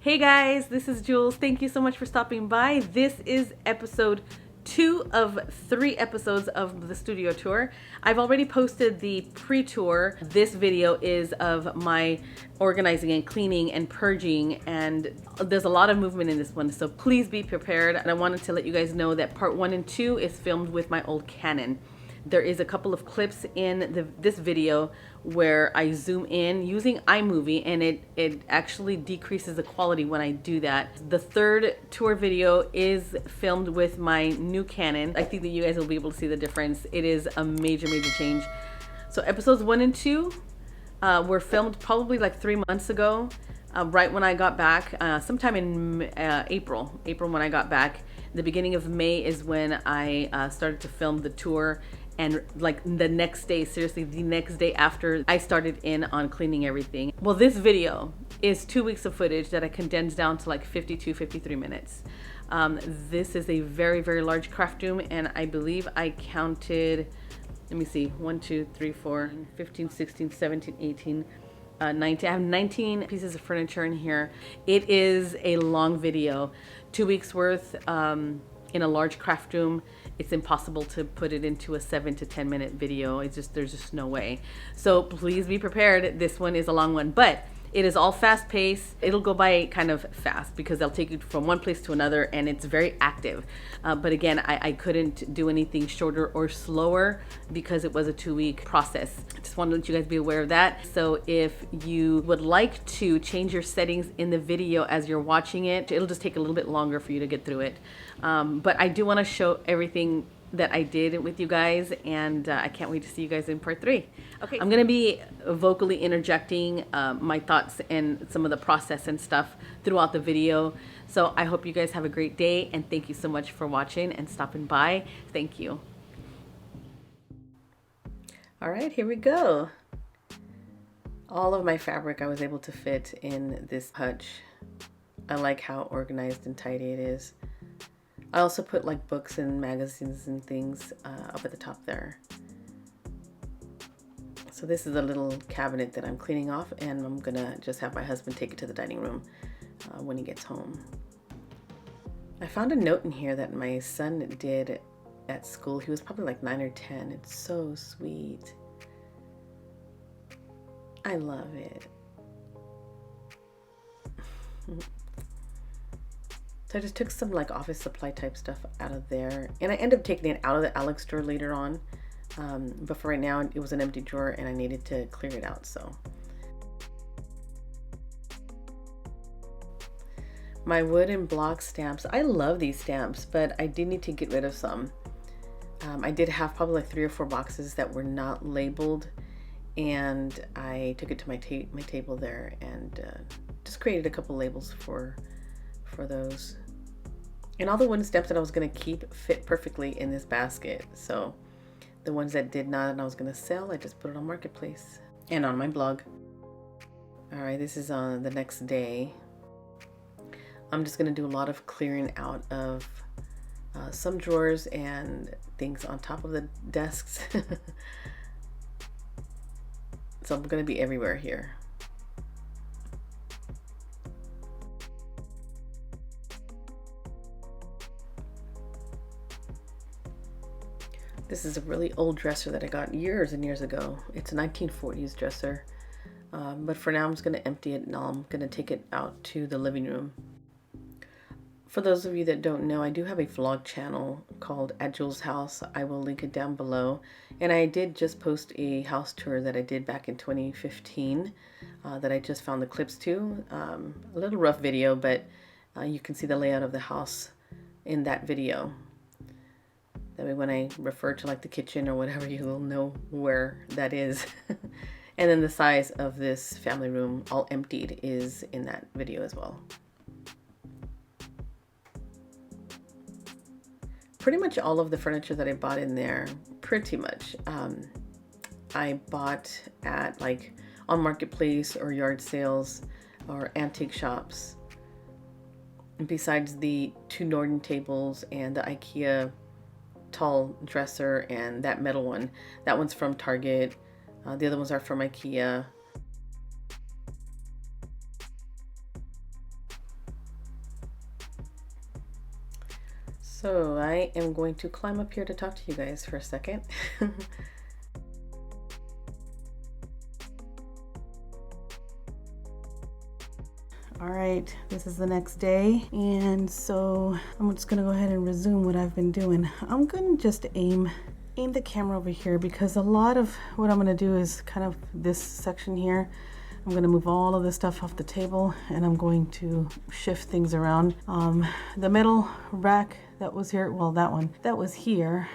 Hey guys, this is Jules. Thank you so much for stopping by. This is episode 2 of 3 episodes of the studio tour. I've already posted the pre-tour. This video is of my organizing and cleaning and purging, and there's a lot of movement in this one, so please be prepared. And I wanted to let you guys know that part 1 and 2 is filmed with my old Canon. There is a couple of clips in this video where I zoom in using iMovie, and it actually decreases the quality when I do that. The third tour video is filmed with my new Canon. I think that you guys will be able to see the difference. It is a major change. So episodes 1 and 2 were filmed probably like 3 months ago, right when I got back, sometime in April when I got back. The beginning of May is when I started to film the tour. And like the next day, seriously, the next day after, I started in on cleaning everything. Well, this video is 2 weeks of footage that I condensed down to like 53 minutes. This is a very large craft room, and I believe I counted, let me see, 1, 2, 3, 4, 15, 16, 17, 18, 19. I have 19 pieces of furniture in here. It is a long video, 2 weeks worth in a large craft room. It's impossible to put it into a 7 to 10 minute video. There's just no way. So please be prepared. This one is a long one, but it is all fast paced. It'll go by kind of fast because they'll take you from one place to another, and it's very active. But again, I couldn't do anything shorter or slower because it was a 2-week process. I just wanted to let you guys be aware of that. So if you would like to change your settings in the video as you're watching it, it'll just take a little bit longer for you to get through it. But I do want to show everything that I did with you guys, and I can't wait to see you guys in part 3. Okay, I'm gonna be vocally interjecting my thoughts and some of the process and stuff throughout the video. So I hope you guys have a great day, and thank you so much for watching and stopping by. Thank you. All right, here we go. All of my fabric I was able to fit in this hutch. I like how organized and tidy it is. I also put like books and magazines and things up at the top there. So this is a little cabinet that I'm cleaning off, and I'm gonna just have my husband take it to the dining room when he gets home. I found a note in here that my son did at school. He was probably like 9 or 10. It's so sweet. I love it. So I just took some like office supply type stuff out of there, and I ended up taking it out of the Alex drawer later on. But for right now, it was an empty drawer and I needed to clear it out. So my wood and block stamps, I love these stamps, but I did need to get rid of some. I did have probably like 3 or 4 boxes that were not labeled, and I took it to my table there and just created a couple labels for those. And all the wooden stamps that I was going to keep fit perfectly in this basket. So the ones that did not and I was going to sell, I just put it on Marketplace and on my blog. All right, this is on the next day. I'm just going to do a lot of clearing out of some drawers and things on top of the desks. So I'm going to be everywhere here. This is a really old dresser that I got years and years ago. It's a 1940s dresser. But for now, I'm just going to empty it, and I'm going to take it out to the living room. For those of you that don't know, I do have a vlog channel called At Jules' House. I will link it down below. And I did just post a house tour that I did back in 2015 that I just found the clips to. A little rough video, but you can see the layout of the house in that video. That way when I refer to like the kitchen or whatever, you will know where that is. And then the size of this family room, all emptied, is in that video as well. Pretty much all of the furniture that I bought in there, pretty much, I bought at like on Marketplace or yard sales or antique shops. Besides the 2 Norden tables and the IKEA tall dresser and that metal one. That one's from Target. The other ones are from IKEA. So I am going to climb up here to talk to you guys for a second. All right, this is the next day, and so I'm just gonna go ahead and resume what I've been doing. I'm gonna just aim the camera over here, because a lot of what I'm gonna do is kind of this section here. I'm gonna move all of this stuff off the table, and I'm going to shift things around. The metal rack that was here, well, that one that was here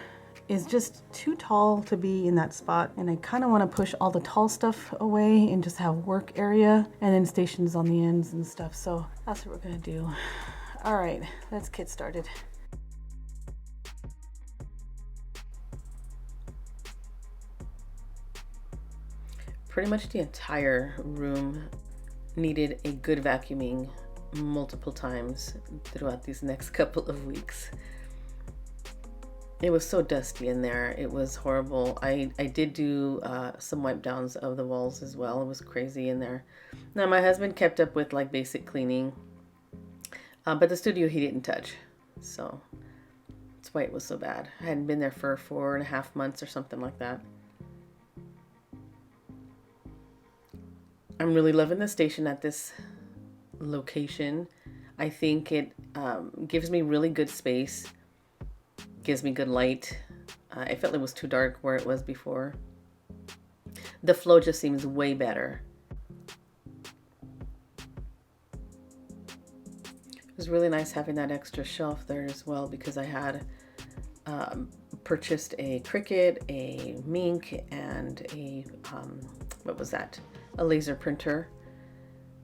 is just too tall to be in that spot, and I kind of want to push all the tall stuff away and just have work area and then stations on the ends and stuff. So that's what we're gonna do. All right, let's get started. Pretty much the entire room needed a good vacuuming multiple times throughout these next couple of weeks. It was so dusty in there. It was horrible. I did do some wipe downs of the walls as well. It was crazy in there. Now my husband kept up with like basic cleaning, but the studio he didn't touch. So that's why it was so bad. I hadn't been there for 4.5 months or something like that. I'm really loving the station at this location. I think it gives me really good space, gives me good light. I felt it was too dark where it was before. The flow just seems way better. It was really nice having that extra shelf there as well, because I had purchased a Cricut, a Mink, and a, what was that? A laser printer,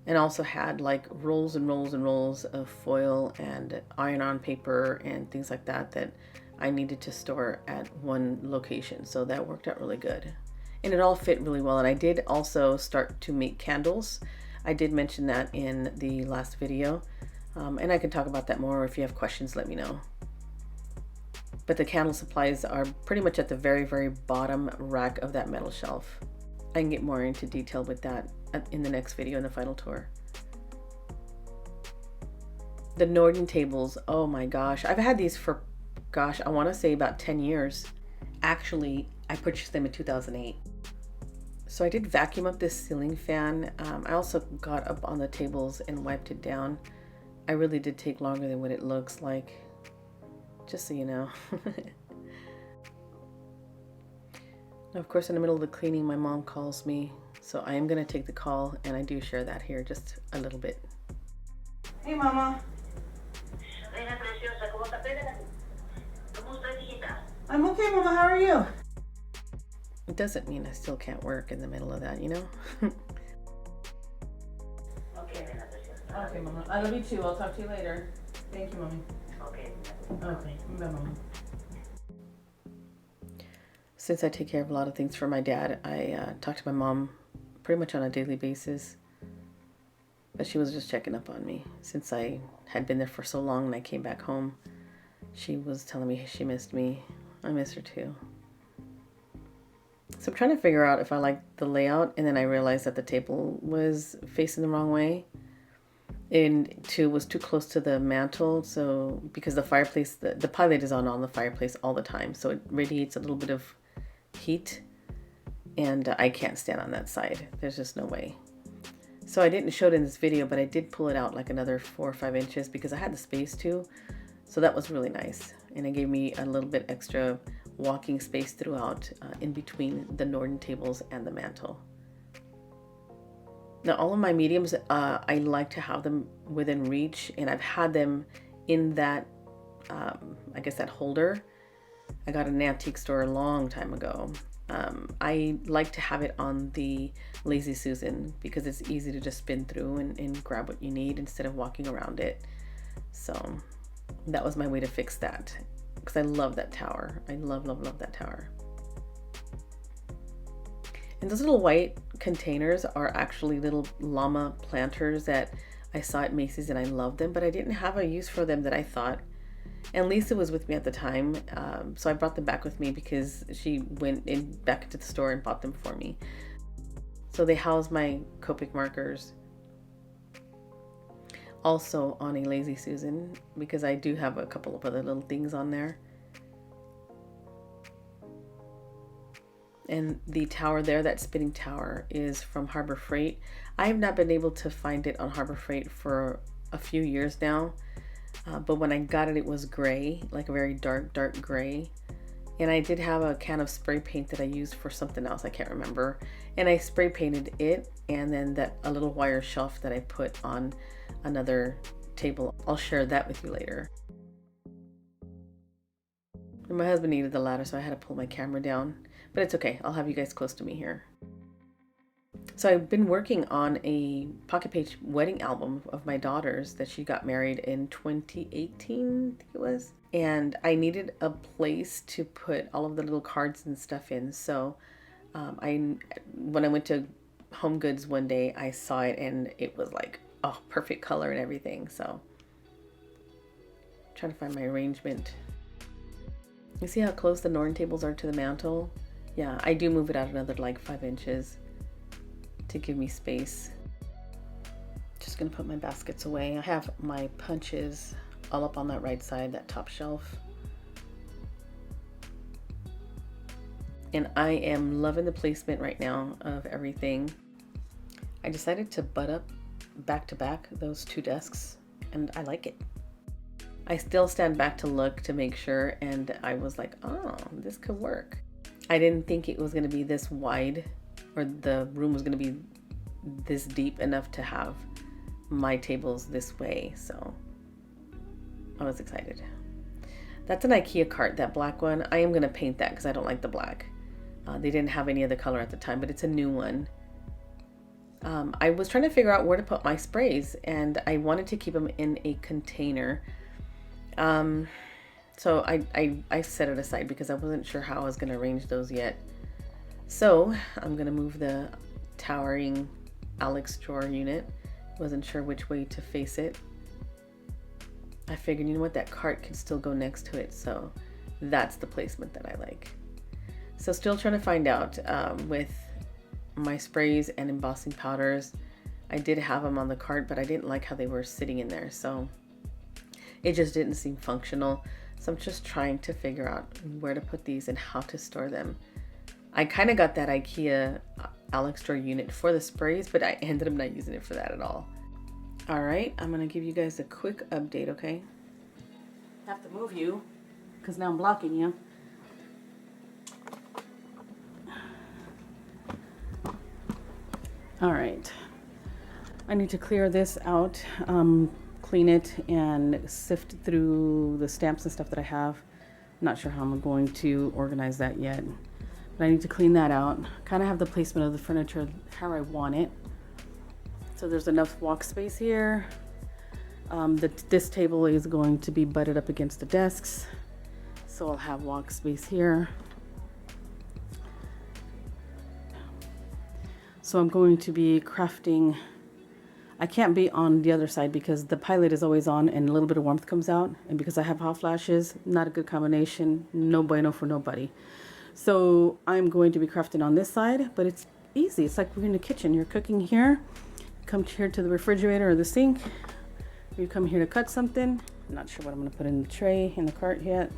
and also had like rolls and rolls and rolls of foil and iron-on paper and things like that that I needed to store at one location. So that worked out really good, and it all fit really well. And I did also start to make candles. I did mention that in the last video, and I can talk about that more. If you have questions, let me know. But the candle supplies are pretty much at the very, very bottom rack of that metal shelf. I can get more into detail with that in the next video in the final tour. The Norden tables, oh my gosh. I've had these for, gosh, I want to say about 10 years. Actually, I purchased them in 2008. So I did vacuum up this ceiling fan. I also got up on the tables and wiped it down. I really did take longer than what it looks like, just so you know. Of course, in the middle of the cleaning, my mom calls me, so I am going to take the call, and I do share that here just a little bit. Hey, Mama. I'm okay, Mama. How are you? It doesn't mean I still can't work in the middle of that, you know? Okay, Mama. I love you too. I'll talk to you later. Thank you, Mommy. Okay. Okay. Bye, Mama. Since I take care of a lot of things for my dad, I talk to my mom pretty much on a daily basis. But she was just checking up on me. Since I had been there for so long and I came back home, she was telling me she missed me. I miss her too. So I'm trying to figure out if I like the layout, and then I realized that the table was facing the wrong way. And was too close to the mantle, so because the fireplace, the pilot is on the fireplace all the time, so it radiates a little bit of heat, and I can't stand on that side. There's just no way. So I didn't show it in this video, but I did pull it out like another 4 or 5 inches because I had the space to. So that was really nice, and it gave me a little bit extra walking space throughout in between the Norden tables and the mantle. Now all of my mediums, I like to have them within reach, and I've had them in that, I guess that holder. I got an antique store a long time ago. I like to have it on the Lazy Susan because it's easy to just spin through and grab what you need instead of walking around it. So that was my way to fix that, because I love that tower. I love, love, love that tower. And those little white containers are actually little llama planters that I saw at Macy's, and I love them, but I didn't have a use for them that I thought. And Lisa was with me at the time, so I brought them back with me because she went back into the store and bought them for me. So they house my Copic markers. also on a Lazy Susan because I do have a couple of other little things on there. And the tower there, that spinning tower, is from Harbor Freight. I have not been able to find it on Harbor Freight for a few years now. But when I got it, it was gray, like a very dark gray. And I did have a can of spray paint that I used for something else, I can't remember. And I spray painted it, and then a little wire shelf that I put on another table. I'll share that with you later. And my husband needed the ladder, so I had to pull my camera down. But it's okay, I'll have you guys close to me here. So I've been working on a pocket page wedding album of my daughter's that she got married in 2018, I think it was. And I needed a place to put all of the little cards and stuff in. So when I went to Home Goods one day, I saw it and it was like, oh, perfect color and everything. So trying to find my arrangement. You see how close the Norton tables are to the mantle? Yeah, I do move it out another like 5 inches to give me space. Just gonna put my baskets away. I have my punches all up on that right side, that top shelf. And I am loving the placement right now of everything. I decided to butt up back to back those two desks, and I like it. I still stand back to look to make sure, and I was like, oh, this could work. I didn't think it was going to be this wide, or the room was going to be this deep enough to have my tables this way, so I was excited. That's an IKEA cart, that black one. I am going to paint that because I don't like the black. They didn't have any other color at the time, but it's a new one. I was trying to figure out where to put my sprays, and I wanted to keep them in a container. So I set it aside because I wasn't sure how I was going to arrange those yet. So I'm going to move the towering Alex drawer unit. Wasn't sure which way to face it. I figured, you know what, that cart could still go next to it. So that's the placement that I like. So still trying to find out with my sprays and embossing powders. I did have them on the cart, but I didn't like how they were sitting in there. So it just didn't seem functional. So I'm just trying to figure out where to put these and how to store them. I kind of got that IKEA Alex drawer unit for the sprays, but I ended up not using it for that at all. All right, I'm gonna give you guys a quick update, okay? I have to move you because now I'm blocking you. All right, I need to clear this out, clean it and sift through the stamps and stuff that I have. I'm not sure how I'm going to organize that yet, but I need to clean that out. Kind of have the placement of the furniture how I want it. So there's enough walk space here. This table is going to be butted up against the desks, so I'll have walk space here. So I'm going to be crafting. I can't be on the other side because the pilot is always on and a little bit of warmth comes out. And because I have hot flashes, not a good combination. No bueno for nobody. So I'm going to be crafting on this side, but it's easy. It's like we're in the kitchen. You're cooking here, come here to the refrigerator or the sink. You come here to cut something. I'm not sure what I'm going to put in the tray, in the cart yet.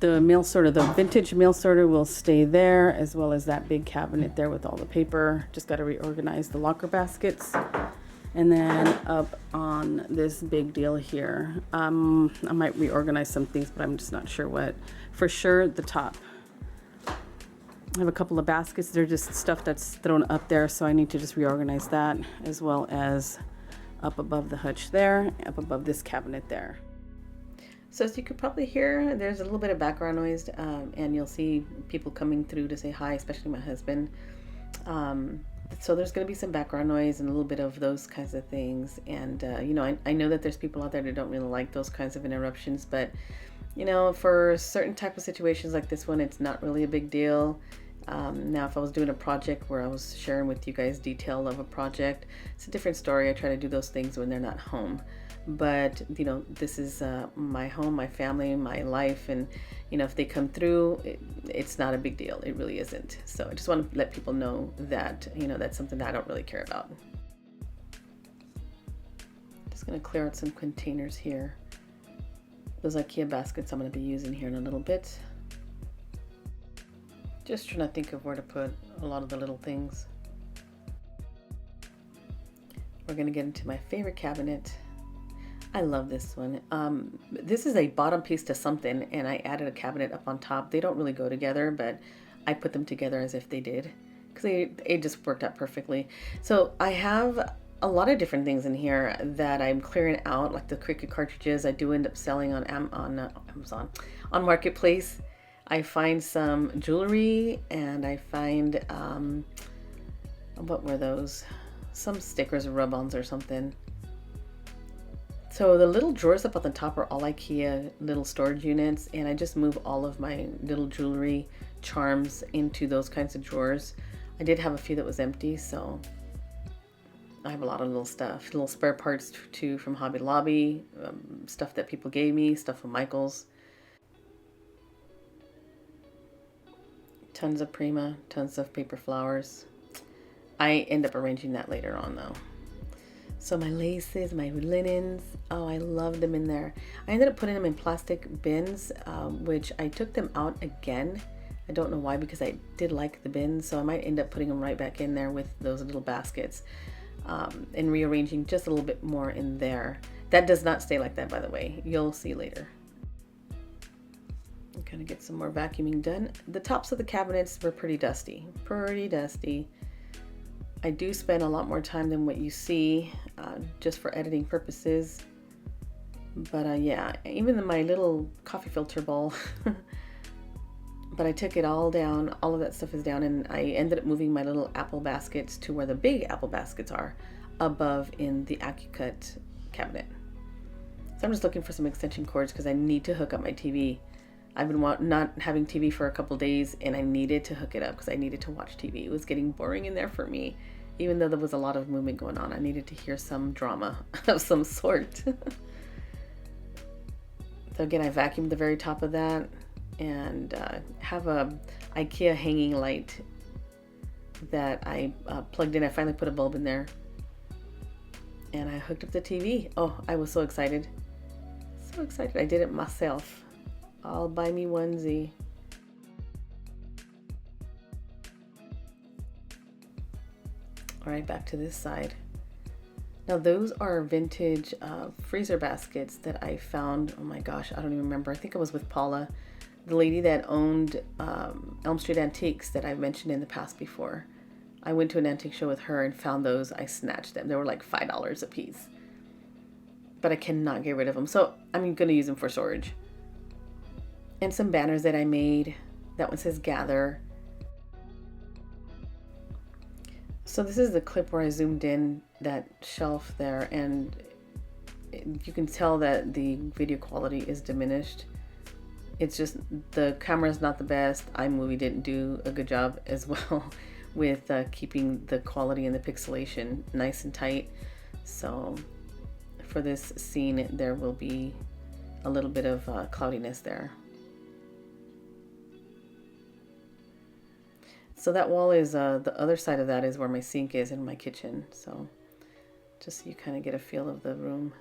The mail sorter, the vintage mail sorter will stay there, as well as that big cabinet there with all the paper. Just got to reorganize the locker baskets. And then up on this big deal here, I might reorganize some things, but I'm just not sure what. For sure, the top. I have a couple of baskets. They're just stuff that's thrown up there, so I need to just reorganize that, as well as up above the hutch there, up above this cabinet there. So as you could probably hear, there's a little bit of background noise, and you'll see people coming through to say hi, especially my husband. So there's going to be some background noise and a little bit of those kinds of things. And, you know, I know that there's people out there that don't really like those kinds of interruptions, but, you know, for certain type of situations like this one, it's not really a big deal. Now, if I was doing a project where I was sharing with you guys detail of a project, it's a different story. I try to do those things when they're not home. but you know, this is my home, my family, my life, and you know, if they come through, it's not a big deal. It really isn't. So I just want to let people know that, you know, that's something that I don't really care about. Just going to clear out some containers here. Those IKEA baskets I'm going to be using here in a little bit. Just trying to think of where to put a lot of the little things. We're going to get into my favorite cabinet. I love this one. This is a bottom piece to something, and I added a cabinet up on top. They don't really go together, but I put them together as if they did, because it just worked out perfectly. So I have a lot of different things in here that I'm clearing out, like the Cricut cartridges. I do end up selling on Amazon, on Marketplace. I find some jewelry, and I find what were those? Some stickers or rub-ons or something. So the little drawers up at the top are all IKEA little storage units, and I just move all of my little jewelry charms into those kinds of drawers. I did have a few that was empty, so I have a lot of little stuff, little spare parts too from Hobby Lobby, stuff that people gave me, stuff from Michael's. Tons of Prima, tons of paper flowers. I end up arranging that later on though. So my laces, my linens, oh, I love them in there. I ended up putting them in plastic bins, which I took them out again. I don't know why, because I did like the bins, so I might end up putting them right back in there with those little baskets, and rearranging just a little bit more in there. That does not stay like that, by the way. You'll see later. I'm gonna get some more vacuuming done. The tops of the cabinets were pretty dusty, I do spend a lot more time than what you see, just for editing purposes. But yeah, even my little coffee filter bowl, but I took it all down. All of that stuff is down, and I ended up moving my little apple baskets to where the big apple baskets are, above in the AccuCut cabinet. So I'm just looking for some extension cords because I need to hook up my TV. I've been not having TV for a couple days, and I needed to hook it up because I needed to watch TV. It was getting boring in there for me. Even though there was a lot of movement going on, I needed to hear some drama of some sort. So again, I vacuumed the very top of that, and have a IKEA hanging light that I plugged in. I finally put a bulb in there, and I hooked up the TV. Oh, I was so excited. So excited. I did it myself. All by me onesie. All right, back to this side. Now those are vintage freezer baskets that I found. Oh my gosh, I don't even remember. I think it was with Paula, the lady that owned Elm Street Antiques that I've mentioned in the past before. I went to an antique show with her and found those. I snatched them. They were like $5 a piece. But I cannot get rid of them. So I'm going to use them for storage. And some banners that I made. That one says Gather. So this is the clip where I zoomed in that shelf there, and you can tell that the video quality is diminished. It's just the camera is not the best. iMovie didn't do a good job as well with keeping the quality and the pixelation nice and tight. So for this scene, there will be a little bit of cloudiness there. So that wall is, the other side of that is where my sink is in my kitchen. So just so you kind of get a feel of the room.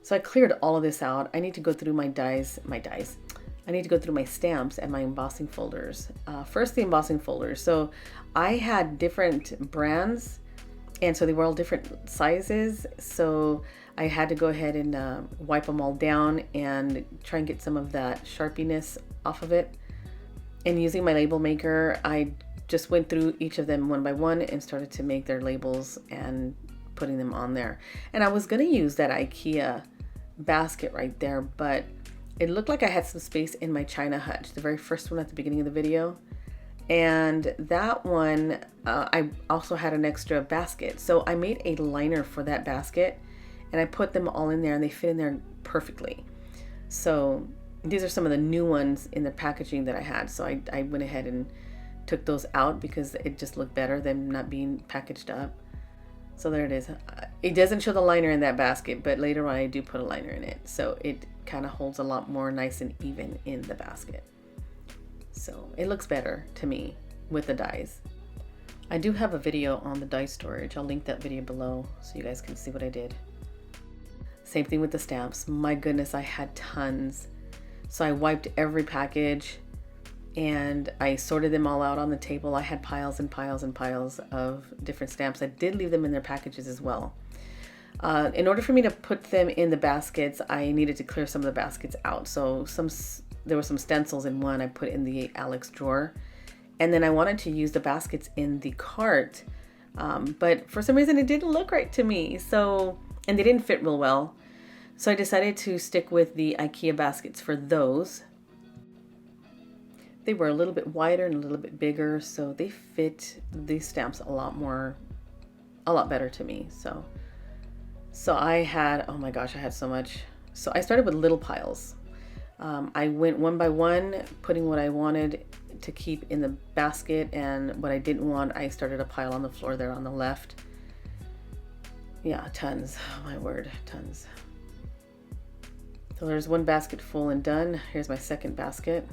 So I cleared all of this out. I need to go through my dies. I need to go through my stamps and my embossing folders. First, the embossing folders. So I had different brands, and so they were all different sizes. So I had to go ahead and wipe them all down and try and get some of that sharpiness off of it. And using my label maker, I just went through each of them one by one and started to make their labels and putting them on there. And I was going to use that IKEA basket right there, but it looked like I had some space in my China hutch, the very first one at the beginning of the video. And that one, I also had an extra basket. So I made a liner for that basket, and I put them all in there, and they fit in there perfectly. So these are some of the new ones in the packaging that I had. So I went ahead and took those out because it just looked better than not being packaged up. So there it is. It doesn't show the liner in that basket, but later on I do put a liner in it. So it kind of holds a lot more nice and even in the basket. So it looks better to me with the dies. I do have a video on the die storage. I'll link that video below so you guys can see what I did. Same thing with the stamps. My goodness, I had tons. So I wiped every package and I sorted them all out on the table. I had piles and piles and piles of different stamps. I did leave them in their packages as well. In order for me to put them in the baskets, I needed to clear some of the baskets out. So there were some stencils in one I put in the Alex drawer. And then I wanted to use the baskets in the cart. But for some reason it didn't look right to me. And they didn't fit real well. So I decided to stick with the IKEA baskets for those. They were a little bit wider and a little bit bigger, so they fit these stamps a lot better to me. So I had, oh my gosh, I had so much. So I started with little piles. I went one by one, putting what I wanted to keep in the basket, and what I didn't want, I started a pile on the floor there on the left. Yeah, tons. Oh my word, tons. So there's one basket full and done. Here's my second basket.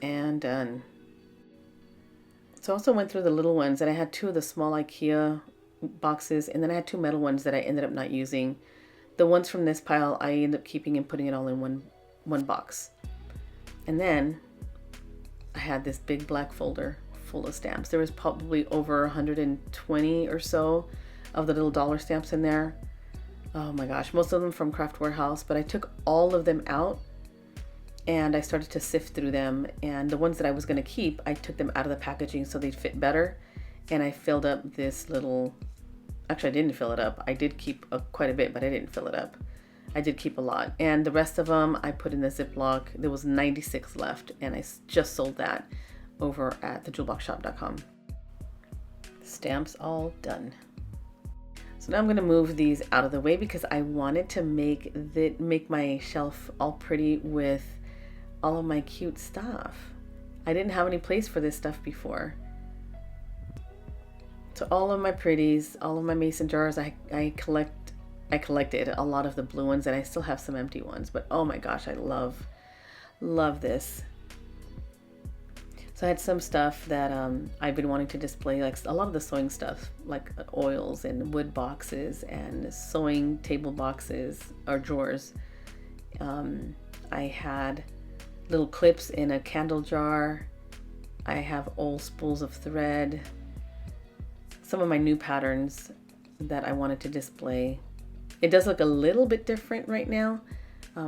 And done. So I also went through the little ones, and I had 2 of the small IKEA boxes, and then I had 2 metal ones that I ended up not using. The ones from this pile I ended up keeping and putting it all in one box. And then I had this big black folder full of stamps. There was probably over 120 or so of the little dollar stamps in there. Oh my gosh, most of them from Craft Warehouse, but I took all of them out and I started to sift through them, and the ones that I was going to keep, I took them out of the packaging so they'd fit better, and I filled up this little, actually I didn't fill it up. I did keep quite a bit, but I didn't fill it up. I did keep a lot, and the rest of them I put in the Ziploc. There was 96 left, and I just sold that over at thejuleboxshop.com. Stamps all done. So now I'm going to move these out of the way because I wanted to make my shelf all pretty with all of my cute stuff. I didn't have any place for this stuff before. So all of my pretties, all of my mason jars, I collected a lot of the blue ones, and I still have some empty ones, but oh my gosh, I love this. So I had some stuff that I've been wanting to display, like a lot of the sewing stuff, like oils and wood boxes and sewing table boxes or drawers. I had little clips in a candle jar. I have old spools of thread. Some of my new patterns that I wanted to display. It does look a little bit different right now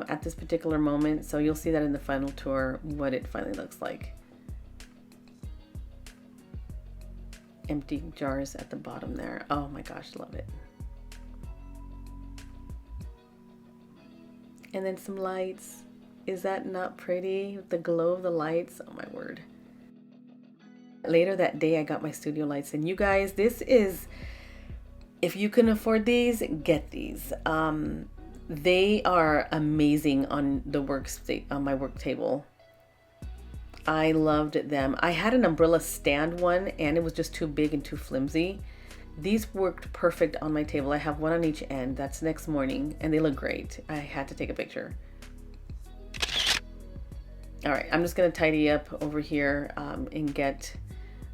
at this particular moment, so you'll see that in the final tour what it finally looks like. Empty jars at the bottom there. Oh my gosh, love it. And then some lights. Is that not pretty? The glow of the lights. Oh my word. Later that day I got my studio lights, and you guys, this is, if you can afford these, get these. They are amazing on the on my work table. I loved them. I had an umbrella stand one, and it was just too big and too flimsy. These worked perfect on my table. I have one on each end. That's next morning, and they look great. I had to take a picture. All right, I'm just gonna tidy up over here and get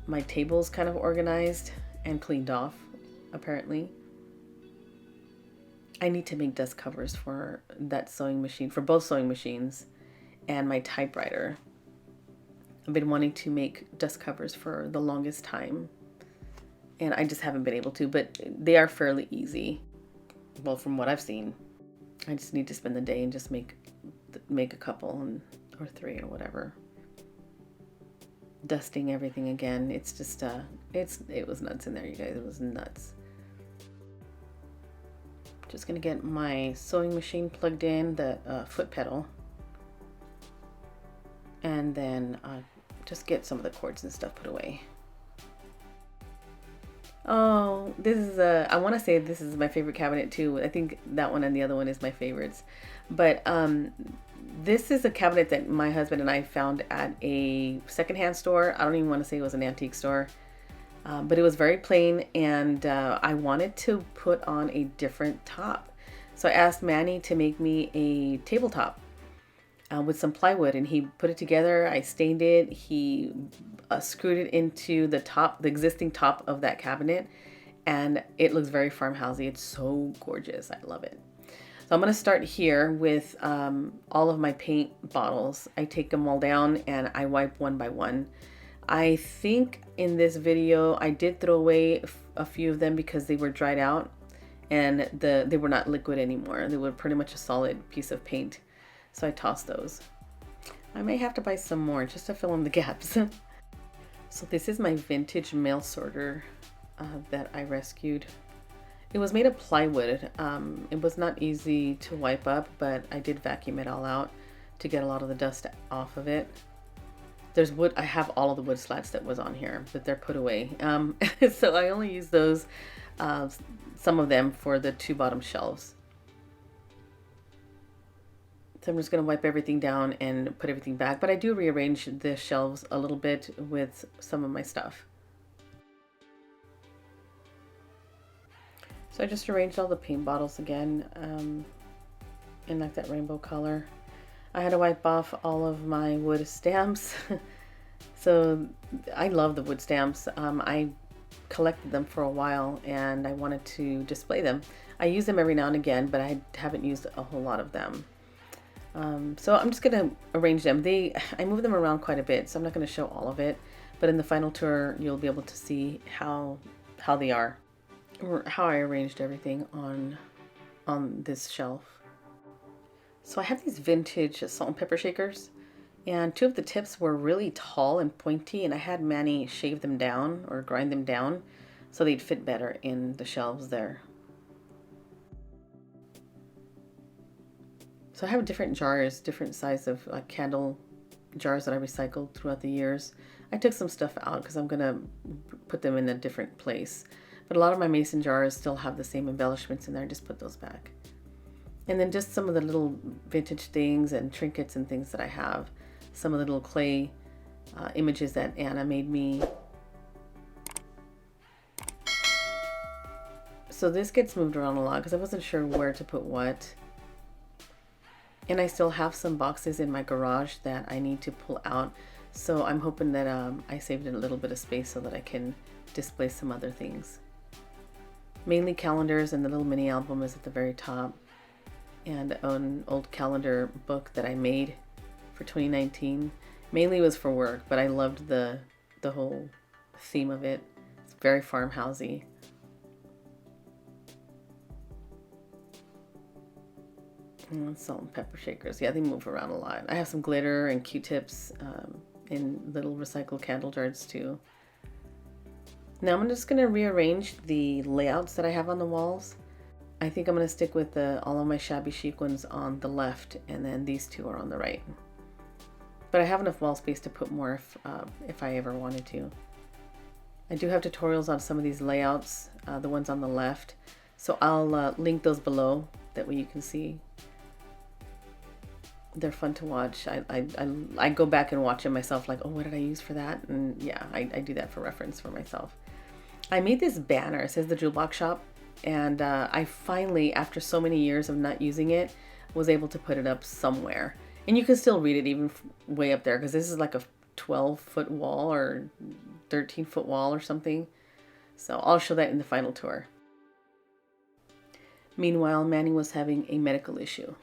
my tables kind of organized and cleaned off, apparently. I need to make dust covers for that sewing machine, for both sewing machines and my typewriter. I've been wanting to make dust covers for the longest time, and I just haven't been able to, but they are fairly easy. Well, from what I've seen, I just need to spend the day and just make a couple or 3 or whatever. Dusting everything again. It's just, it was nuts in there, you guys. It was nuts. Just gonna get my sewing machine plugged in, the foot pedal, and then just get some of the cords and stuff put away. Oh, this is I want to say this is my favorite cabinet too. I think that one and the other one is my favorites. But This is a cabinet that my husband and I found at a secondhand store. I don't even want to say it was an antique store, but it was very plain, and I wanted to put on a different top. So I asked Manny to make me a tabletop with some plywood, and he put it together. I stained it. He screwed it into the top, the existing top of that cabinet, and it looks very farmhousey. It's so gorgeous. I love it. So I'm going to start here with all of my paint bottles. I take them all down and I wipe one by one. I think in this video I did throw away a few of them because they were dried out and they were not liquid anymore. They were pretty much a solid piece of paint. So I tossed those. I may have to buy some more just to fill in the gaps. So this is my vintage mail sorter that I rescued. It was made of plywood. It was not easy to wipe up, but I did vacuum it all out to get a lot of the dust off of it. There's wood. I have all of the wood slats that was on here, but they're put away. So I only use those, some of them for the two bottom shelves. So I'm just going to wipe everything down and put everything back, but I do rearrange the shelves a little bit with some of my stuff. So I just arranged all the paint bottles again in like that rainbow color. I had to wipe off all of my wood stamps. So I love the wood stamps. I collected them for a while and I wanted to display them. I use them every now and again, but I haven't used a whole lot of them. So I'm just gonna arrange them. I move them around quite a bit, so I'm not gonna show all of it, but in the final tour you'll be able to see how they are, or how I arranged everything on this shelf. So I have these vintage salt and pepper shakers, and two of the tips were really tall and pointy, and I had Manny shave them down or grind them down so they'd fit better in the shelves there. So I have different jars, different size of candle jars that I recycled throughout the years. I took some stuff out because I'm gonna put them in a different place. But a lot of my mason jars still have the same embellishments in there. I just put those back. And then just some of the little vintage things and trinkets and things that I have. Some of the little clay images that Anna made me. So this gets moved around a lot because I wasn't sure where to put what. And I still have some boxes in my garage that I need to pull out. So I'm hoping that I saved a little bit of space so that I can display some other things. Mainly calendars, and the little mini album is at the very top. And an old calendar book that I made for 2019. Mainly was for work, but I loved the whole theme of it. It's very farmhousey. Salt and pepper shakers. Yeah, they move around a lot. I have some glitter and Q-tips in little recycled candle jars too. Now I'm just going to rearrange the layouts that I have on the walls. I think I'm going to stick with all of my shabby chic ones on the left, and then these two are on the right. But I have enough wall space to put more if I ever wanted to. I do have tutorials on some of these layouts, the ones on the left. So I'll link those below, that way you can see. They're fun to watch. I go back and watch them myself, like, oh, what did I use for that? And yeah, I do that for reference for myself. I made this banner. It says the Jule Box Shop, and I finally, after so many years of not using it, was able to put it up somewhere. And you can still read it even way up there, because this is like a 12-foot wall or 13-foot wall or something. So I'll show that in the final tour. Meanwhile, Manny was having a medical issue.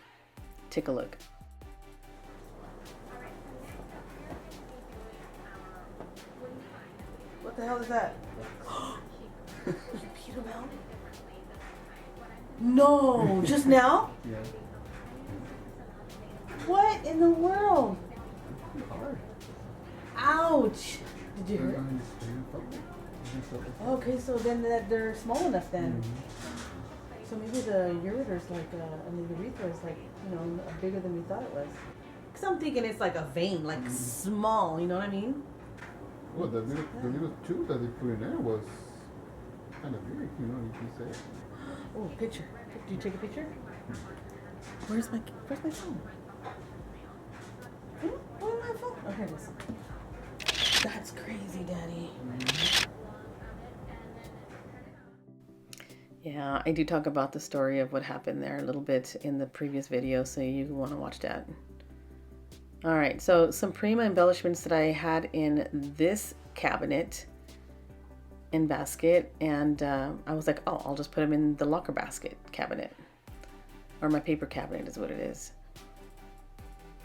Take a look. What the hell is that? You peed him out? No, just now? Yeah. What in the world? Ouch! Did you hurt? Okay, so then they're small enough then. So maybe the ureter's like, and the urethra is like, you know, bigger than we thought it was. Cause I'm thinking it's like a vein, like small, you know what I mean? Well, the little tube that they put in there was kind of big, you know, you can say. Oh, picture. Do you take a picture? Where's my phone? Okay, listen. That's crazy, Daddy. Yeah, I do talk about the story of what happened there a little bit in the previous video, so you want to watch that. All right, so some Prima embellishments that I had in this cabinet and basket, and I was like, oh, I'll just put them in the locker basket cabinet, or my paper cabinet is what it is.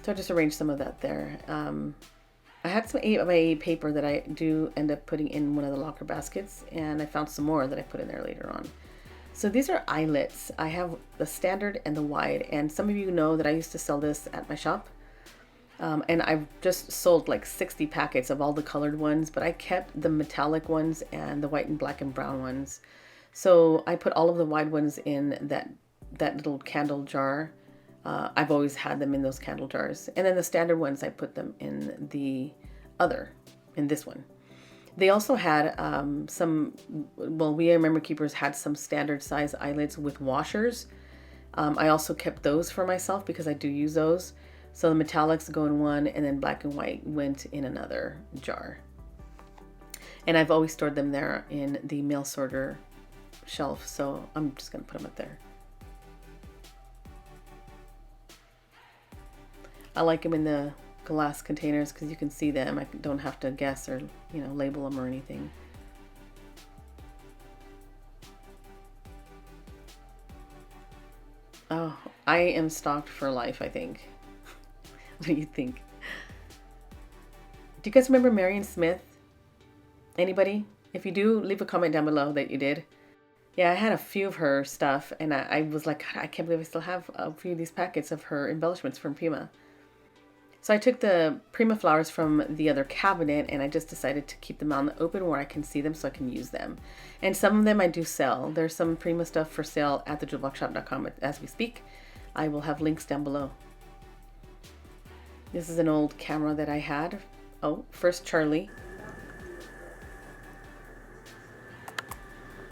So I just arranged some of that there. I had some 8x8 paper that I do end up putting in one of the locker baskets, and I found some more that I put in there later on. So these are eyelets. I have the standard and the wide, and some of you know that I used to sell this at my shop. And I've just sold like 60 packets of all the colored ones, but I kept the metallic ones and the white and black and brown ones. So I put all of the wide ones in that little candle jar. I've always had them in those candle jars. And then the standard ones, I put them in in this one. They also had we Memory Keepers had some standard size eyelets with washers. I also kept those for myself because I do use those. So the metallics go in one, and then black and white went in another jar. And I've always stored them there in the mail sorter shelf, so I'm just going to put them up there. I like them in the glass containers because you can see them. I don't have to guess or, label them or anything. Oh, I am stocked for life, I think. What do you think? Do you guys remember Marion Smith? Anybody? If you do, leave a comment down below that you did. Yeah, I had a few of her stuff, and I was like, God, I can't believe I still have a few of these packets of her embellishments from Prima. So I took the Prima flowers from the other cabinet, and I just decided to keep them out in the open where I can see them so I can use them. And some of them I do sell. There's some Prima stuff for sale at thejuleboxshop.com as we speak. I will have links down below. This is an old camera that I had. Oh, first Charlie.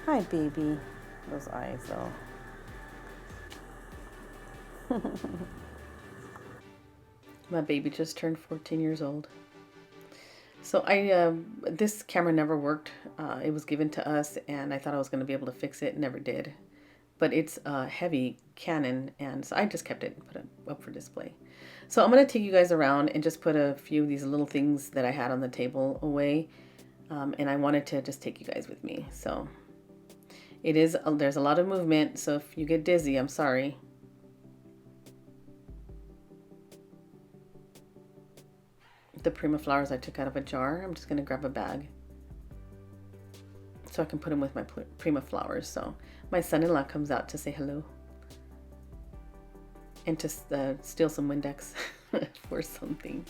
Hi, baby. Those eyes, though. My baby just turned 14 years old. So this camera never worked. It was given to us, and I thought I was going to be able to fix it. Never did. But it's a heavy Canon, and so I just kept it and put it up for display. So I'm going to take you guys around and just put a few of these little things that I had on the table away. And I wanted to just take you guys with me. So there's a lot of movement, so if you get dizzy, I'm sorry. The Prima flowers I took out of a jar. I'm just going to grab a bag so I can put them with my Prima flowers. So my son-in-law comes out to say hello and to steal some Windex for something.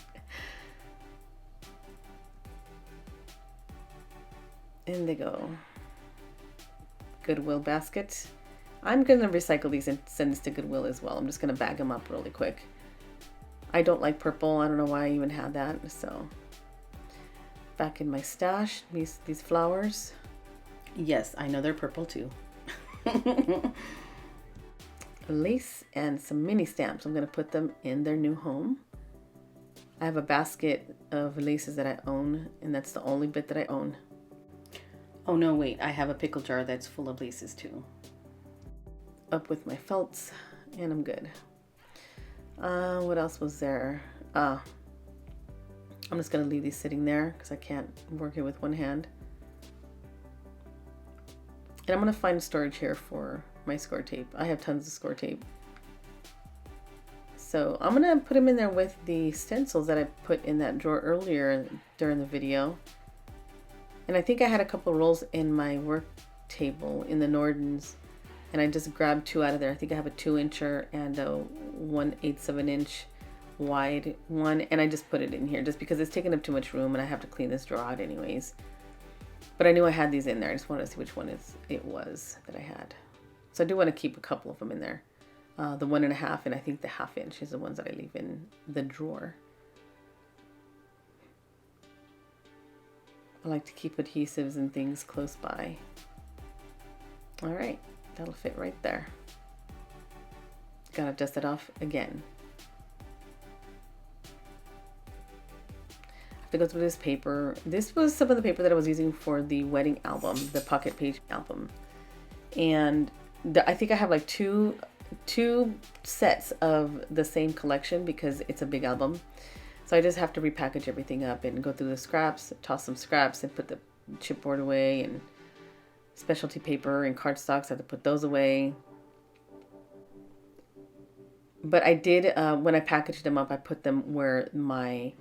And they go. Goodwill basket. I'm going to recycle these and send this to Goodwill as well. I'm just going to bag them up really quick. I don't like purple. I don't know why I even had that. So back in my stash, these flowers. Yes, I know they're purple too. Lace and some mini stamps. I'm going to put them in their new home. I have a basket of laces that I own, and that's the only bit that I own. Oh no, wait, I have a pickle jar that's full of laces too. Up with my felts, and I'm good. What else was there? I'm just going to leave these sitting there because I can't work it with one hand. And I'm going to find storage here for my score tape. I have tons of score tape. So I'm going to put them in there with the stencils that I put in that drawer earlier during the video. And I think I had a couple rolls in my work table in the Nordens, and I just grabbed two out of there. I think I have a 2-incher and a 1/8 of an inch wide one, and I just put it in here just because it's taking up too much room and I have to clean this drawer out anyways. But I knew I had these in there. I just wanted to see which one it was that I had. So I do want to keep a couple of them in there. The 1.5 and I think the 1/2 inch is the ones that I leave in the drawer. I like to keep adhesives and things close by. All right, that'll fit right there. Gotta dust it off again. have to go through this paper. This was some of the paper that I was using for the wedding album, the pocket page album. And I think I have like two sets of the same collection because it's a big album. So I just have to repackage everything up and go through the scraps, toss some scraps and put the chipboard away, and specialty paper and cardstocks, I have to put those away. But I did, when I packaged them up, I put them where my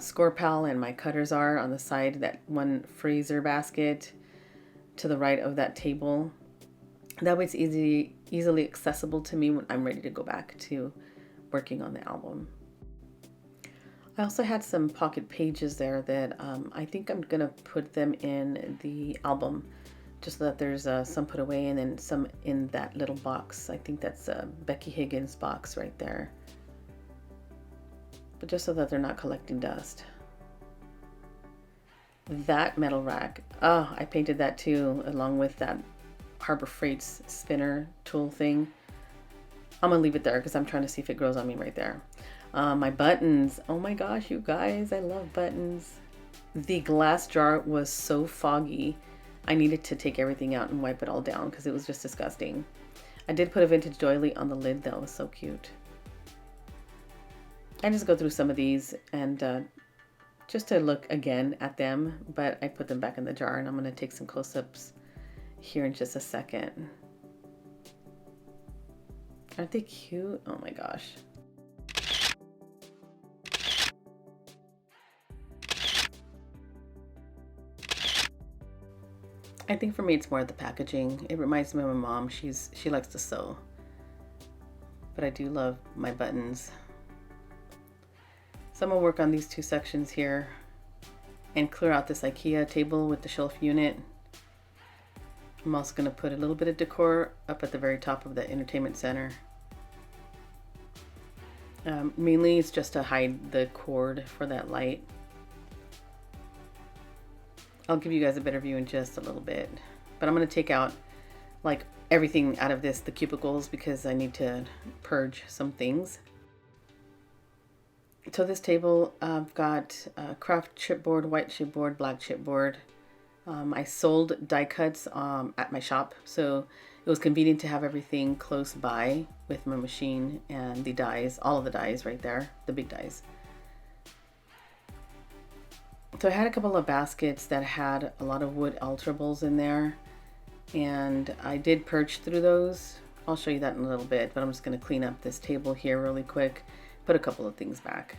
score pal and my cutters are on the side, that one freezer basket to the right of that table. That way it's easily accessible to me when I'm ready to go back to working on the album. I also had some pocket pages there that I think I'm gonna put them in the album, just so that there's some put away and then some in that little box. I think that's Becky Higgins box right there. But just so that they're not collecting dust. That metal rack, oh, I painted that too, along with that Harbor Freight's spinner tool thing. I'm gonna leave it there because I'm trying to see if it grows on me right there. My buttons, oh my gosh, you guys, I love buttons. The glass jar was so foggy, I needed to take everything out and wipe it all down because it was just disgusting. I did put a vintage doily on the lid though, it was so cute. I just go through some of these and just to look again at them, but I put them back in the jar, and I'm gonna take some close-ups here in just a second. Aren't they cute? Oh my gosh. I think for me it's more the packaging. It reminds me of my mom. She likes to sew. But I do love my buttons. So I'm gonna work on these two sections here and clear out this IKEA table with the shelf unit. I'm also gonna put a little bit of decor up at the very top of the entertainment center. Mainly it's just to hide the cord for that light. I'll give you guys a better view in just a little bit, but I'm going to take out like everything out of this, the cubicles, because I need to purge some things. So this table, I've got craft chipboard, white chipboard, black chipboard. I sold die cuts at my shop, so it was convenient to have everything close by with my machine and the dies, all of the dies right there, the big dies. So I had a couple of baskets that had a lot of wood alterables in there, and I did purge through those. I'll show you that in a little bit, but I'm just going to clean up this table here really quick, put a couple of things back.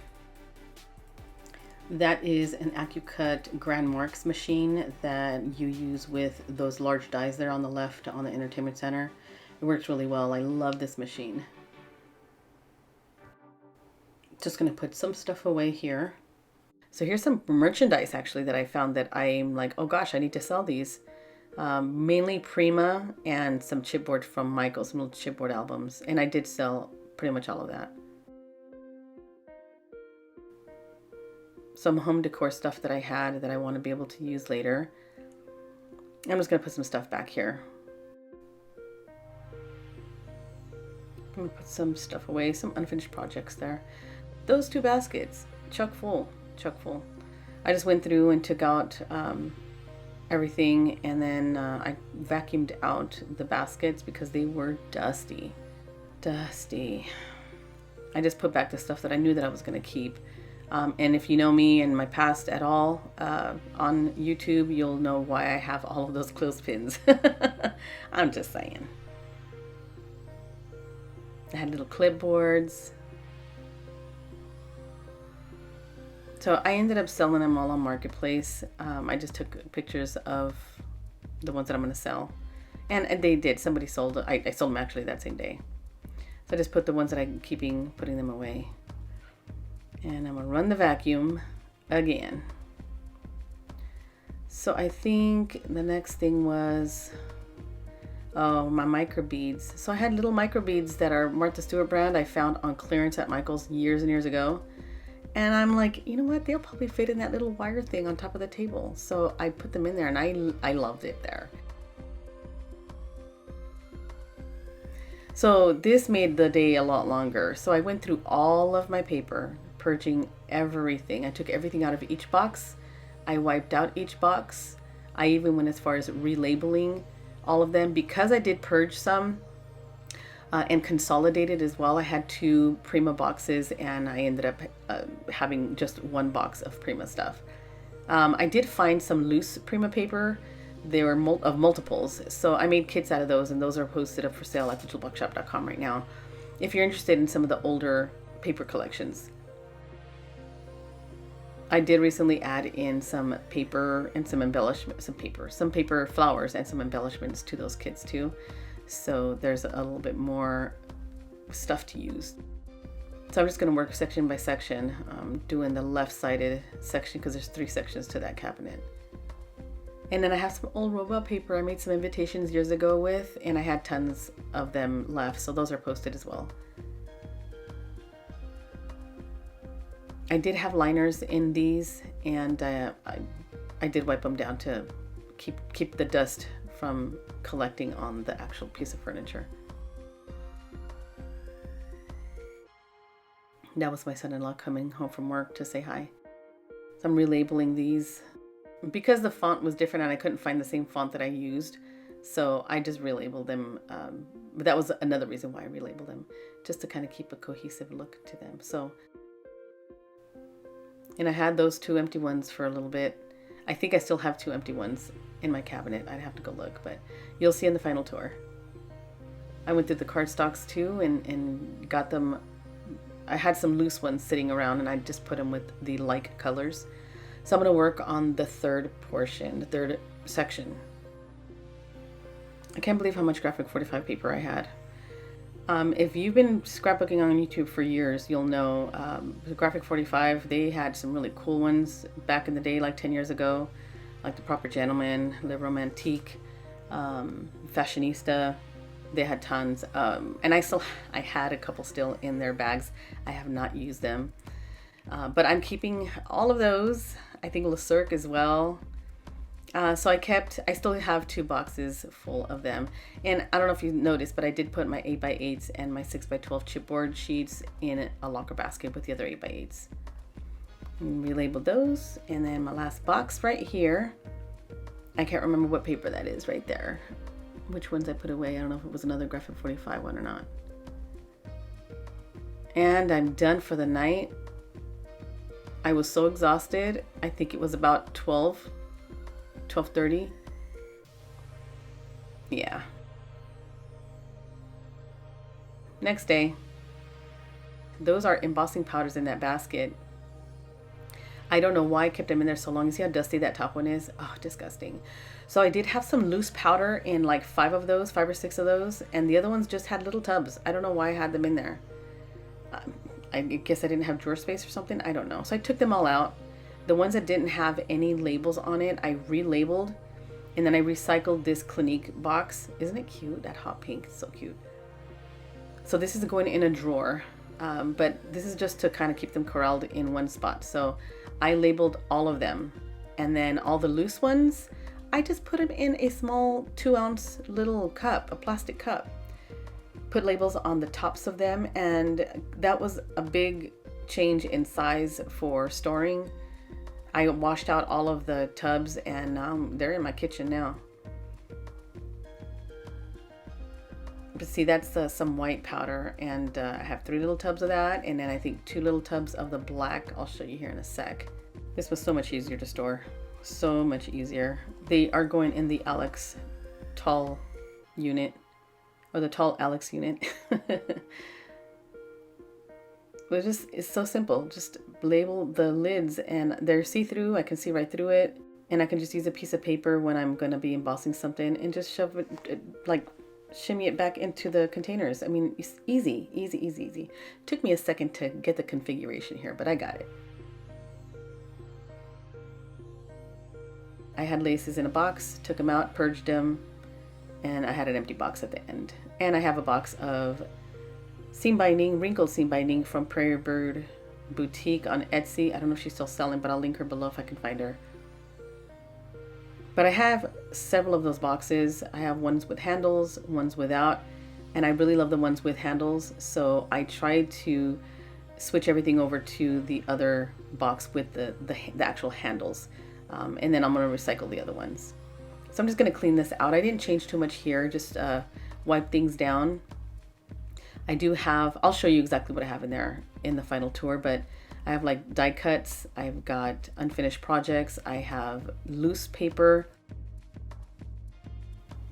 That is an AccuCut Grand Marks machine that you use with those large dies there on the left on the entertainment center. It works really well. I love this machine. Just going to put some stuff away here. So here's some merchandise actually that I found that I'm like, oh gosh, I need to sell these. Mainly Prima and some chipboard from Michael's, some little chipboard albums. And I did sell pretty much all of that. Some home decor stuff that I had that I want to be able to use later. I'm just going to put some stuff back here. I'm going to put some stuff away, some unfinished projects there. Those two baskets, chock full. I just went through and took out everything, and then I vacuumed out the baskets because they were dusty. I just put back the stuff that I knew that I was going to keep. And if you know me and my past at all on YouTube, you'll know why I have all of those clothespins. I'm just saying. I had little clipboards. So I ended up selling them all on Marketplace. I just took pictures of the ones that I'm going to sell. And they did. Somebody sold. I sold them actually that same day. So I just put the ones that I'm keeping, putting them away. And I'm going to run the vacuum again. So I think the next thing was, oh, my micro beads. So I had little micro beads that are Martha Stewart brand I found on clearance at Michael's years and years ago. And I'm like, you know what? They'll probably fit in that little wire thing on top of the table. So I put them in there, and I loved it there. So this made the day a lot longer. So I went through all of my paper, purging everything. I took everything out of each box. I wiped out each box. I even went as far as relabeling all of them because I did purge some and consolidated as well. I had 2 Prima boxes and I ended up having just 1 box of Prima stuff. I did find some loose Prima paper. They were of multiples, so I made kits out of those, and those are posted up for sale at the juleboxshop.com right now if you're interested in some of the older paper collections. I did recently add in some paper and some embellishment, some paper flowers and some embellishments to those kits too. So there's a little bit more stuff to use. So I'm just going to work section by section, doing the left-sided section because there's 3 sections to that cabinet. And then I have some old robot paper I made some invitations years ago with, and I had tons of them left, so those are posted as well. I did have liners in these, and I did wipe them down to keep the dust from collecting on the actual piece of furniture. That was my son-in-law coming home from work to say hi. So I'm relabeling these because the font was different and I couldn't find the same font that I used. So I just relabeled them. But that was another reason why I relabeled them, just to kind of keep a cohesive look to them. So, and I had those 2 empty ones for a little bit. I think I still have 2 empty ones in my cabinet. I'd have to go look, but you'll see in the final tour. I went through the cardstocks too and got them. I had some loose ones sitting around and I just put them with the like colors. So I'm going to work on the 3rd portion, the 3rd section. I can't believe how much graphic 45 paper I had. If you've been scrapbooking on YouTube for years, you'll know the graphic 45, they had some really cool ones back in the day, like 10 years ago, like the Proper Gentleman, Le Romantique, Fashionista. They had tons, and I had a couple still in their bags. I have not used them, but I'm keeping all of those. I think Le Cirque as well. So I still have 2 boxes full of them. And I don't know if you noticed, but I did put my 8x8s and my 6x12 chipboard sheets in a locker basket with the other 8x8s. And relabeled those. And then my last box right here, I can't remember what paper that is right there. Which ones I put away. I don't know if it was another graphic 45 one or not. And I'm done for the night. I was so exhausted. I think it was about 12:30. Yeah. Next day. Those are embossing powders in that basket. I don't know why I kept them in there so long. You see how dusty that top one is? Oh, disgusting. So I did have some loose powder in like 5 of those, 5 or 6 of those. And the other ones just had little tubs. I don't know why I had them in there. I guess I didn't have drawer space or something. I don't know. So I took them all out. The ones that didn't have any labels on it, I relabeled. And then I recycled this Clinique box. Isn't it cute? That hot pink. It's so cute. So this is going in a drawer. But this is just to kind of keep them corralled in one spot. So I labeled all of them. And then all the loose ones, I just put them in a small 2-ounce little cup, a plastic cup. Put labels on the tops of them, and that was a big change in size for storing. I washed out all of the tubs, and they're in my kitchen now. But see, that's some white powder, and I have 3 little tubs of that, and then I think 2 little tubs of the black. I'll show you here in a sec. This was so much easier to store. So much easier. They are going in the Alex tall unit, or the tall Alex unit. But it's so simple. Just label the lids, and they're see-through. I can see right through it, and I can just use a piece of paper when I'm going to be embossing something and just shove it, like shimmy it back into the containers. I mean, it's easy, easy, easy, easy. Took me a second to get the configuration here, but I got it. I had laces in a box, took them out, purged them, and I had an empty box at the end. And I have a box of seam binding, wrinkled seam binding from Prairie Bird Boutique on Etsy. I don't know if she's still selling, but I'll link her below if I can find her. But I have several of those boxes. I have ones with handles, ones without, and I really love the ones with handles. So I tried to switch everything over to the other box with the actual handles. And then I'm going to recycle the other ones. So I'm just going to clean this out. I didn't change too much here, just wipe things down. I do have, I'll show you exactly what I have in there in the final tour, but I have like die cuts, I've got unfinished projects, I have loose paper.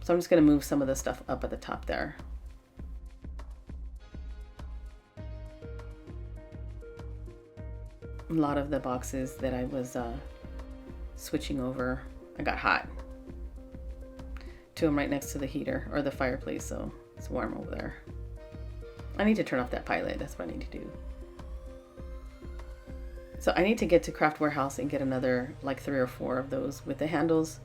So I'm just going to move some of the stuff up at the top there. A lot of the boxes that I was switching over, I got hot. Two of them right next to the heater or the fireplace, so it's warm over there. I need to turn off that pilot, that's what I need to do. So I need to get to Craft Warehouse and get another like 3 or 4 of those with the handles,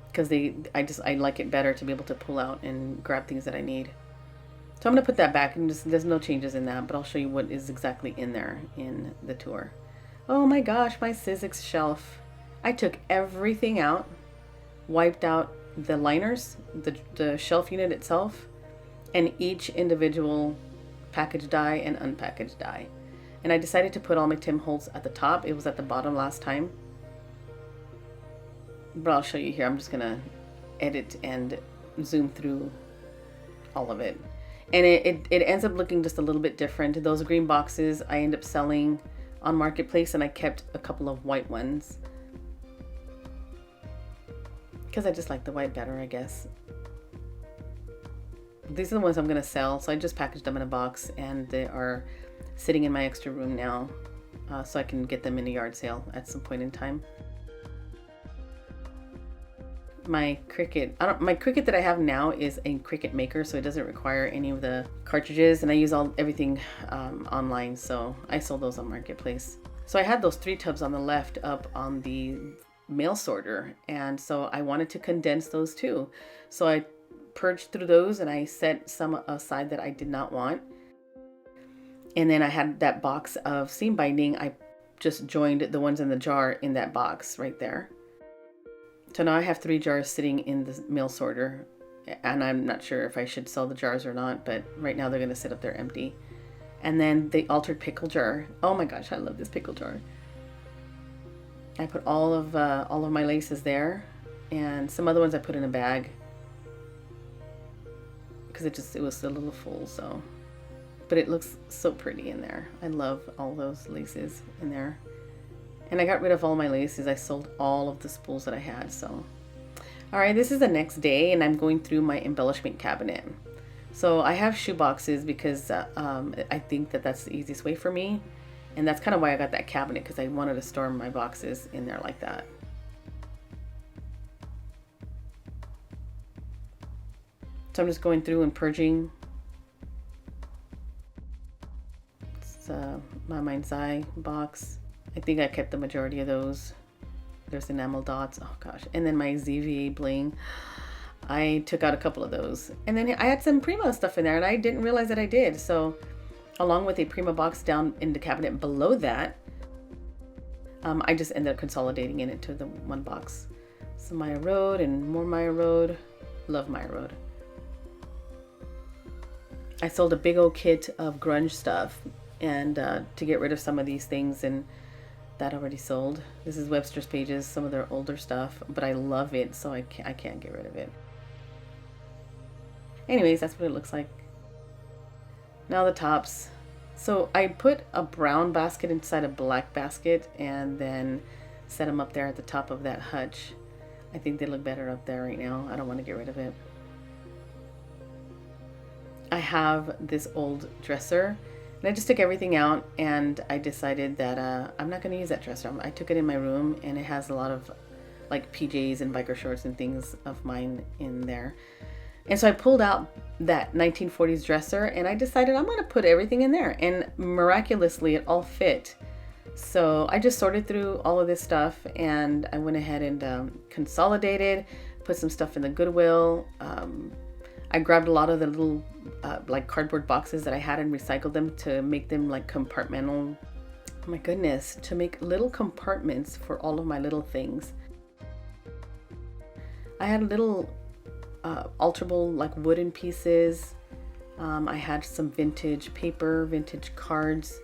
because I like it better to be able to pull out and grab things that I need. So I'm gonna put that back, and there's no changes in that, but I'll show you what is exactly in there in the tour. Oh my gosh, my Sizzix shelf. I took everything out, wiped out the liners, the shelf unit itself, and each individual packaged die and unpackaged die. And I decided to put all my Tim Holtz at the top. It was at the bottom last time. But I'll show you here. I'm just gonna edit and zoom through all of it. And it ends up looking just a little bit different. Those green boxes I end up selling on Marketplace, and I kept a couple of white ones, because I just like the white better, I guess. These are the ones I'm gonna sell, so I just packaged them in a box, and they are sitting in my extra room now, so I can get them in a yard sale at some point in time. My Cricut, my Cricut that I have now is a Cricut maker, so it doesn't require any of the cartridges, and I use everything online, so I sold those on Marketplace. So I had those 3 tubs on the left up on the mail sorter, and so I wanted to condense those too. So I purged through those, and I set some aside that I did not want. And then I had that box of seam binding. I just joined the ones in the jar in that box right there. So now I have 3 jars sitting in the mail sorter, and I'm not sure if I should sell the jars or not, but right now they're going to sit up there empty. And then the altered pickle jar. Oh my gosh, I love this pickle jar. I put all of my laces there, and some other ones I put in a bag because it was a little full. So, but it looks so pretty in there. I love all those laces in there. And I got rid of all my laces. I sold all of the spools that I had. So, all right, this is the next day, and I'm going through my embellishment cabinet. So I have shoe boxes because I think that that's the easiest way for me. And that's kind of why I got that cabinet, because I wanted to store my boxes in there like that. So I'm just going through and purging. It's my Mind's Eye box. I think I kept the majority of those. There's enamel dots. Oh gosh. And then my ZVA bling. I took out a couple of those. And then I had some Prima stuff in there, and I didn't realize that I did. So along with a Prima box down in the cabinet below that, I just ended up consolidating it into the one box. So Maya Road and more Maya Road. Love Maya Road. I sold a big old kit of grunge stuff, and to get rid of some of these things, and that already sold. This is Webster's Pages, some of their older stuff, but I love it, so I can't get rid of it. Anyways, that's what it looks like. Now the tops. So I put a brown basket inside a black basket, and then set them up there at the top of that hutch. I think they look better up there right now. I don't want to get rid of it. I have this old dresser, and I just took everything out, and I decided that I'm not going to use that dresser. I took it in my room, and it has a lot of like PJs and biker shorts and things of mine in there. And so I pulled out that 1940s dresser, and I decided I'm going to put everything in there, and miraculously it all fit. So I just sorted through all of this stuff, and I went ahead and consolidated, put some stuff in the Goodwill. I grabbed a lot of the little like cardboard boxes that I had and recycled them to make them like compartmental. Oh my goodness, to make little compartments for all of my little things. I had little alterable like wooden pieces. I had some vintage paper, vintage cards,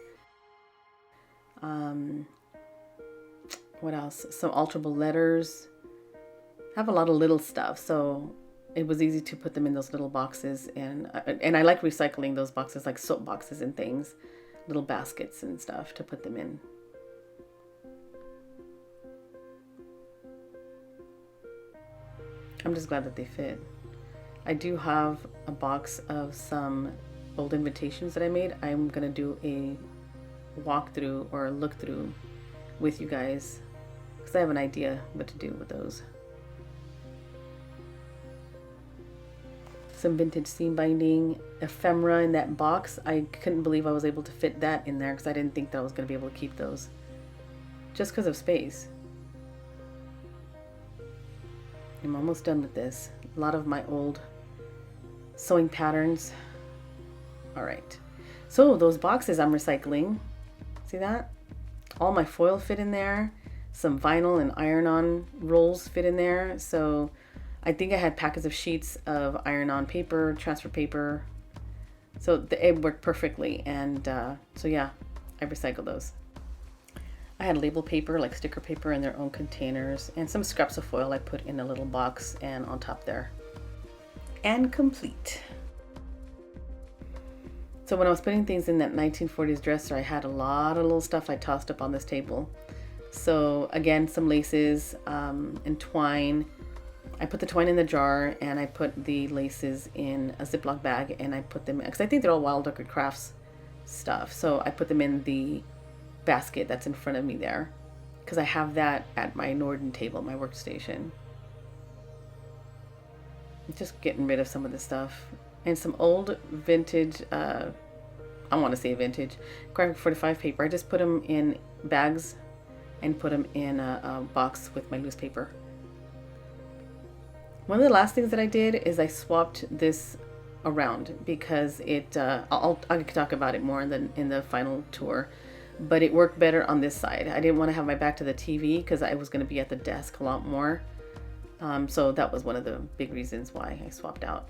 What else? Some alterable letters. I have a lot of little stuff, so it was easy to put them in those little boxes. And I like recycling those boxes, like soap boxes and things, little baskets and stuff to put them in. I'm just glad that they fit. I do have a box of some old invitations that I made. I'm gonna do a walkthrough or look through with you guys because I have an idea what to do with those. Some vintage seam binding, ephemera in that box. I couldn't believe I was able to fit that in there because I didn't think that I was going to be able to keep those just because of space. I'm almost done with this. A lot of my old sewing patterns. All right, so those boxes I'm recycling. See that? All my foil fit in there. Some vinyl and iron-on rolls fit in there. So I think I had packets of sheets of iron-on paper, transfer paper. So it worked perfectly. And so yeah, I recycled those. I had label paper, like sticker paper, in their own containers, and some scraps of foil I put in a little box and on top there. And complete. So when I was putting things in that 1940s dresser, I had a lot of little stuff I tossed up on this table. So again, some laces and twine. I put the twine in the jar and I put the laces in a Ziploc bag and I put them, because I think they're all Wild Orchid Crafts stuff. So I put them in the basket that's in front of me there because I have that at my Norden table, my workstation. I'm just getting rid of some of the stuff and some old vintage, I want to say vintage, graphic 45 paper. I just put them in bags and put them in a box with my loose paper. One of the last things that I did is I swapped this around because it, I'll talk about it more in the final tour, but it worked better on this side. I didn't want to have my back to the TV because I was going to be at the desk a lot more. So that was one of the big reasons why I swapped out.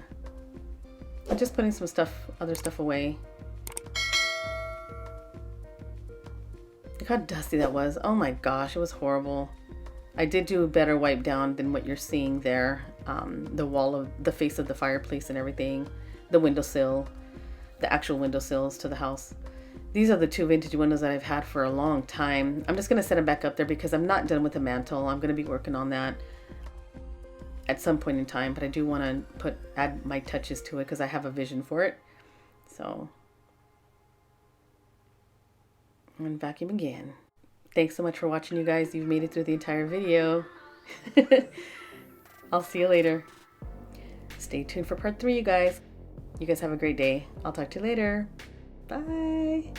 I'm just putting some stuff, other stuff away. Look how dusty that was. Oh my gosh, it was horrible. I did do a better wipe down than what you're seeing there. The wall of the face of the fireplace and everything, the windowsill, the actual windowsills to the house. These are the two vintage windows that I've had for a long time. I'm just going to set them back up there because I'm not done with the mantle. I'm going to be working on that at some point in time, but I do want to add my touches to it because I have a vision for it. So, and vacuum again. Thanks so much for watching, you guys. You've made it through the entire video. I'll see you later. Stay tuned for part 3, you guys. You guys have a great day. I'll talk to you later. Bye.